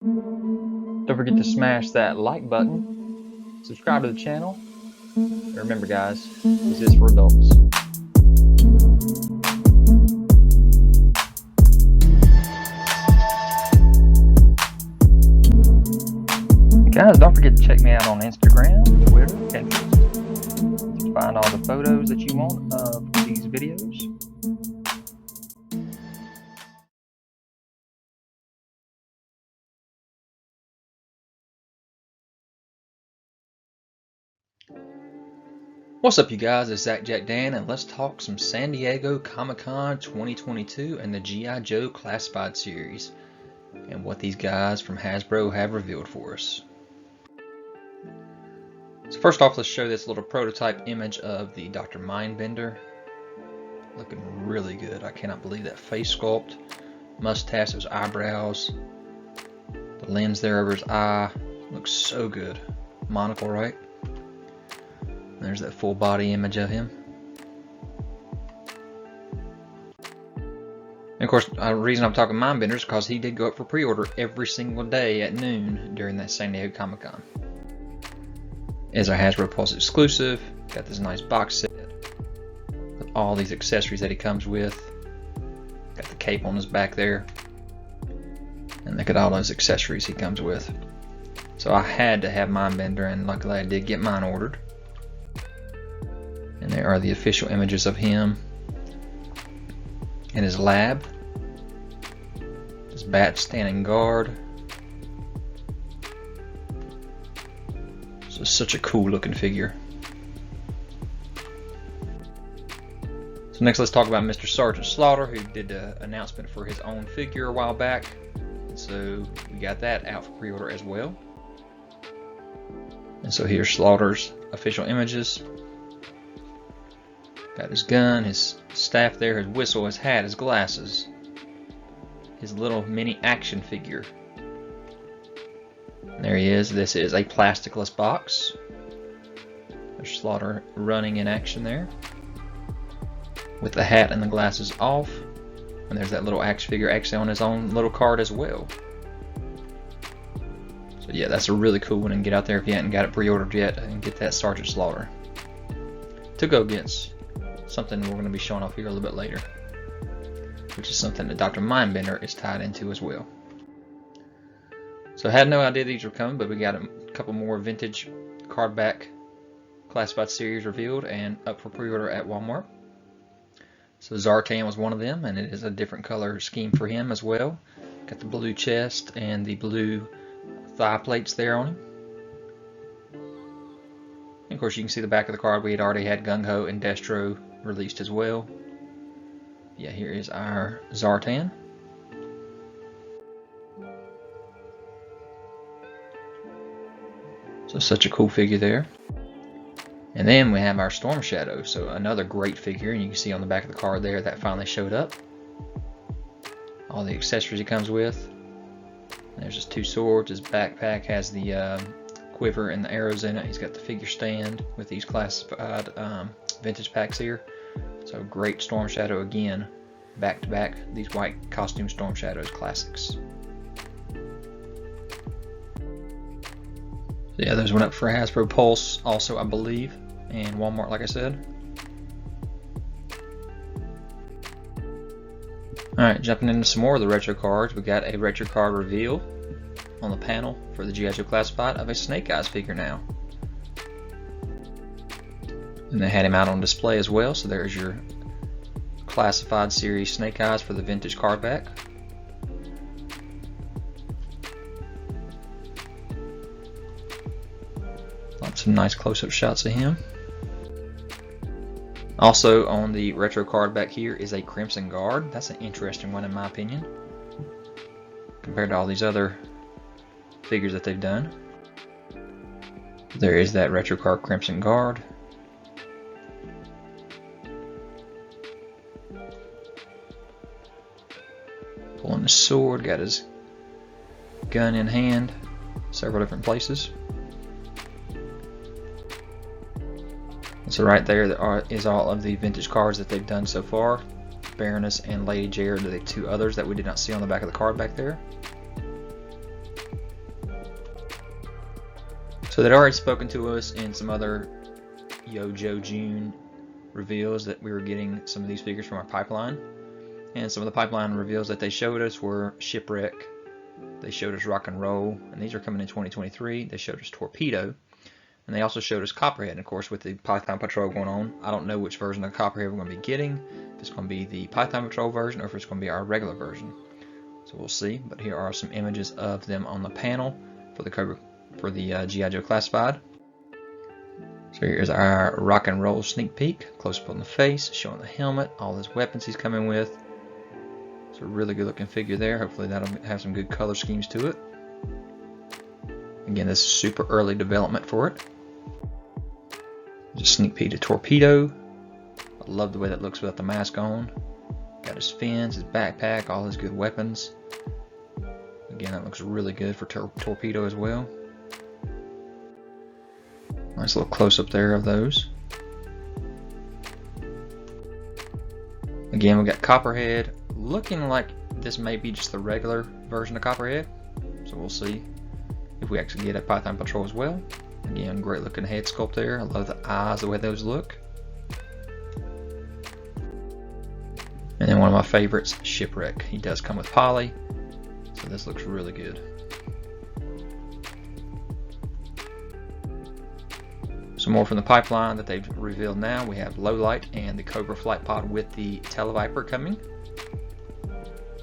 Don't forget to smash that like button, subscribe to the channel, and remember guys, this is for adults. Guys, don't forget to check me out on Instagram, Twitter, Pinterest to find all the photos that you want of these videos. What's up you guys, it's ZacJacDan and let's talk some San Diego Comic-Con 2022 and the G.I. Joe Classified series and what these guys from Hasbro have revealed for us. So first off, let's show this little prototype image of the Dr. Mindbender. Looking really good. I cannot believe that face sculpt, mustache, those eyebrows, the lens there over his eye. Looks so good. Monocle, right? There's that full body image of him. And of course, the reason I'm talking Mindbender is because he did go up for pre-order every single day at noon during that San Diego Comic-Con. Is our Hasbro Pulse exclusive. Got this nice box set with all these accessories that he comes with. Got the cape on his back there. And look at all those accessories he comes with. So I had to have Mindbender, and luckily I did get mine ordered. And there are the official images of him in his lab. His bat standing guard. So such a cool looking figure. So next let's talk about Mr. Sergeant Slaughter, who did an announcement for his own figure a while back. And so we got that out for pre-order as well. And so here's Slaughter's official images. Got his gun, his staff there, his whistle, his hat, his glasses, his little mini action figure. And there he is. This is a plasticless box. There's Slaughter running in action there, with the hat and the glasses off. And there's that little action figure actually on his own little card as well. So yeah, that's a really cool one, and get out there if you haven't got it pre-ordered yet and get that Sergeant Slaughter to go against something we're going to be showing off here a little bit later, which is something that Dr. Mindbender is tied into as well. So I had no idea these were coming, but we got a couple more vintage card back classified series revealed and up for pre-order at Walmart. So Zartan was one of them, and it is a different color scheme for him as well. Got the blue chest and the blue thigh plates there on him. And of course you can see the back of the card. We had already had Gung Ho and Destro released as well. Yeah, here is our Zartan. So such a cool figure there. And then we have our Storm Shadow, so another great figure, and you can see on the back of the card there that finally showed up. All the accessories he comes with. There's his two swords, his backpack has the quiver and the arrows in it. He's got the figure stand with these classified vintage packs here. So great Storm Shadow again, back to back, these white costume Storm Shadows classics. So yeah, those went up for Hasbro Pulse also, I believe, and Walmart, like I said. Alright, jumping into some more of the retro cards, we got a retro card reveal on the panel for the G.I. Joe Classified of a Snake Eyes figure now. And they had him out on display as well, so there's your Classified series Snake Eyes for the vintage card back. Lots of nice close-up shots of him. Also on the retro card back here is a Crimson Guard. That's an interesting one in my opinion, compared to all these other figures that they've done. There is that retro card Crimson Guard. Pulling his sword, got his gun in hand, several different places. So right there is all of the vintage cards that they've done so far. Baroness and Lady J are the two others that we did not see on the back of the card back there. So they'd already spoken to us in some other Joe June reveals that we were getting some of these figures from our pipeline. And some of the pipeline reveals that they showed us were Shipwreck, they showed us Rock and Roll, and these are coming in 2023. They showed us Torpedo, and they also showed us Copperhead. And of course, with the Python Patrol going on, I don't know which version of Copperhead we're going to be getting. If it's going to be the Python Patrol version or if it's going to be our regular version. So we'll see. But here are some images of them on the panel for the G.I. Joe Classified. So here's our Rock and Roll sneak peek, close up on the face, showing the helmet, all his weapons he's coming with. It's a really good looking figure there. Hopefully that'll have some good color schemes to it. Again, this is super early development for it. Just sneak peek to Torpedo. I love the way that looks without the mask on. Got his fins, his backpack, all his good weapons. Again, that looks really good for Torpedo as well. Nice little close up there of those. Again, we got Copperhead, looking like this may be just the regular version of Copperhead. So we'll see if we actually get a Python Patrol as well. Again, great looking head sculpt there. I love the eyes, the way those look. And then one of my favorites, Shipwreck. He does come with poly, so this looks really good. Some more from the pipeline that they've revealed now. We have Lowlight and the Cobra Flight Pod with the Televiper coming.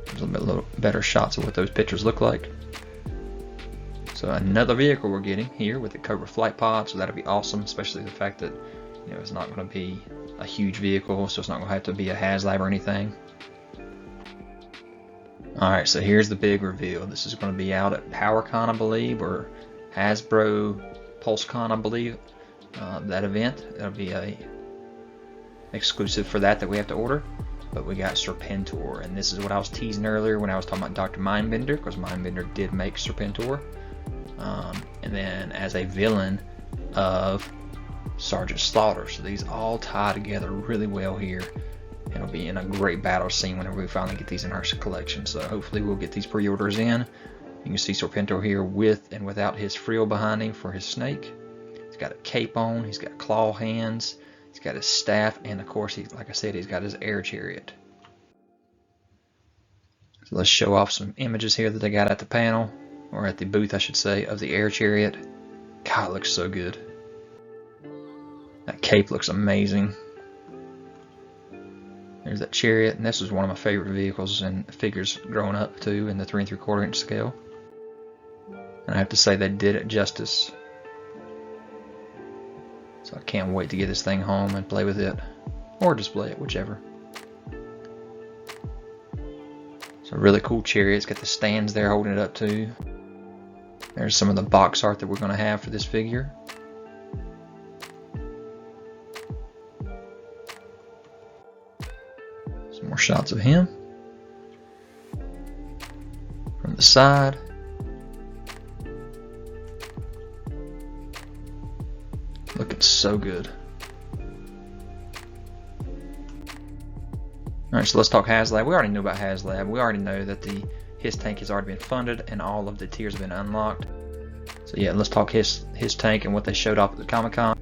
There's a little better shots of what those pictures look like. So another vehicle we're getting here with the Cobra Flight Pod, so that'll be awesome, especially the fact that it's not going to be a huge vehicle, so it's not going to have to be a Haslab or anything. Alright, so here's the big reveal. This is going to be out at PowerCon, I believe, or Hasbro PulseCon, I believe. That event, that'll be a exclusive for that we have to order. But we got Serpentor, and this is what I was teasing earlier when I was talking about Dr. Mindbender, because Mindbender did make Serpentor, and then as a villain of Sergeant Slaughter. So these all tie together really well here. It'll be in a great battle scene whenever we finally get these in our collection. So hopefully we'll get these pre-orders in. You can see Serpentor here with and without his frill behind him for his snake. He's got a cape on, he's got claw hands, he's got his staff, and of course, like I said, he's got his air chariot. So let's show off some images here that they got at the panel, or at the booth I should say, of the air chariot. God, it looks so good. That cape looks amazing. There's that chariot, and this was one of my favorite vehicles and figures growing up too, in the 3 3/4 inch scale. And I have to say they did it justice. So I can't wait to get this thing home and play with it, or display it, whichever. So really cool chariot. It's got the stands there holding it up too. There's some of the box art that we're going to have for this figure. Some more shots of him from the side. Looking so good. Alright, so let's talk Haslab. We already know about Haslab. We already know that the HISS tank has already been funded and all of the tiers have been unlocked. So yeah, let's talk HISS tank and what they showed off at the Comic-Con.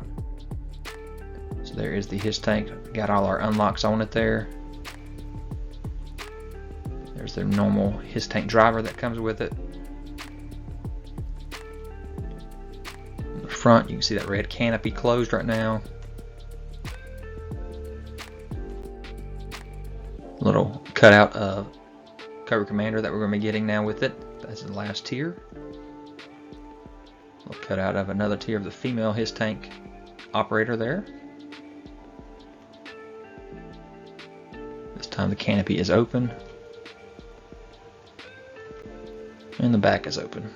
So there is the HISS tank. Got all our unlocks on it there. There's their normal HISS tank driver that comes with it. On the front, you can see that red canopy closed right now. Little cutout of Cobra Commander that we're going to be getting now with it. That's the last tier. Little cutout of another tier of the female HISS tank operator there. This time the canopy is open. And the back is open.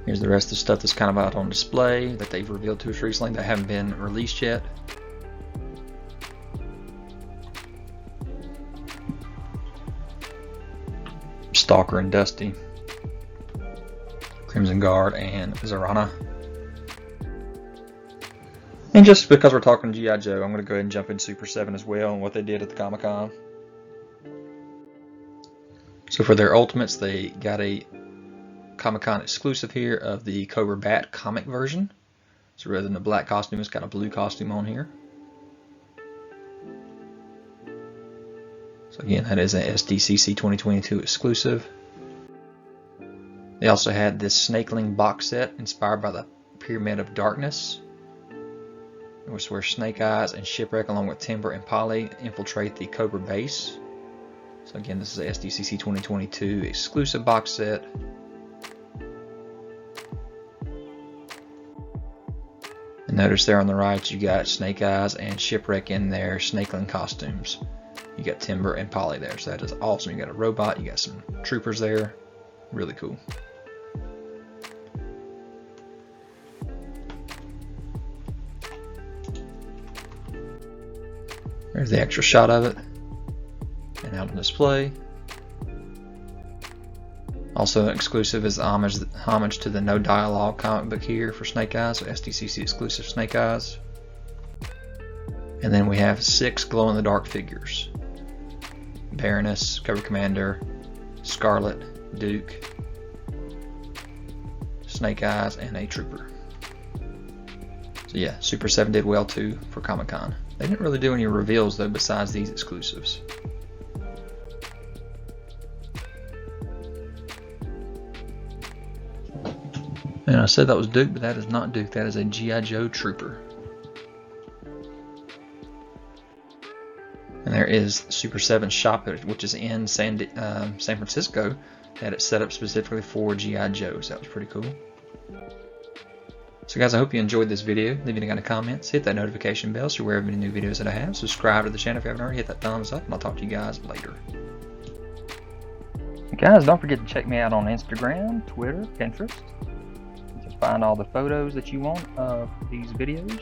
Here's the rest of the stuff that's kind of out on display that they've revealed to us recently that haven't been released yet. Stalker and Dusty, Crimson Guard, and Zarana. And just because we're talking G.I. Joe, I'm going to go ahead and jump in Super 7 as well and what they did at the Comic-Con. So for their Ultimates, they got a Comic-Con exclusive here of the Cobra b.a.t comic version. So rather than a black costume, it's got a blue costume on here. So again, that is an SDCC 2022 exclusive. They also had this Snakeling box set inspired by the Pyramid of Darkness, which is where Snake Eyes and Shipwreck along with Timber and Polly infiltrate the Cobra base. So again, this is a SDCC 2022 exclusive box set. And notice there on the right you got Snake Eyes and Shipwreck in their Snakeling costumes. You got Timber and Polly there, so that is awesome. You got a robot, you got some troopers there. Really cool. There's the extra shot of it, and out on display. Also exclusive is the homage to the No Dialogue comic book here for Snake Eyes, so SDCC exclusive Snake Eyes. And then we have 6 glow-in-the-dark figures: Baroness, Cobra Commander, Scarlet, Duke, Snake Eyes, and a Trooper. So yeah, Super 7 did well too for Comic-Con. They didn't really do any reveals though besides these exclusives. And I said that was Duke, but that is not Duke. That is a G.I. Joe Trooper. And there is Super 7 shop, which is in San Francisco. They had it set up specifically for G.I. Joe, so that was pretty cool. So guys, I hope you enjoyed this video. Leave any kind of comments, hit that notification bell so you're aware of any new videos that I have. Subscribe to the channel if you haven't already, hit that thumbs up, and I'll talk to you guys later. Guys, don't forget to check me out on Instagram, Twitter, Pinterest. You can find all the photos that you want of these videos.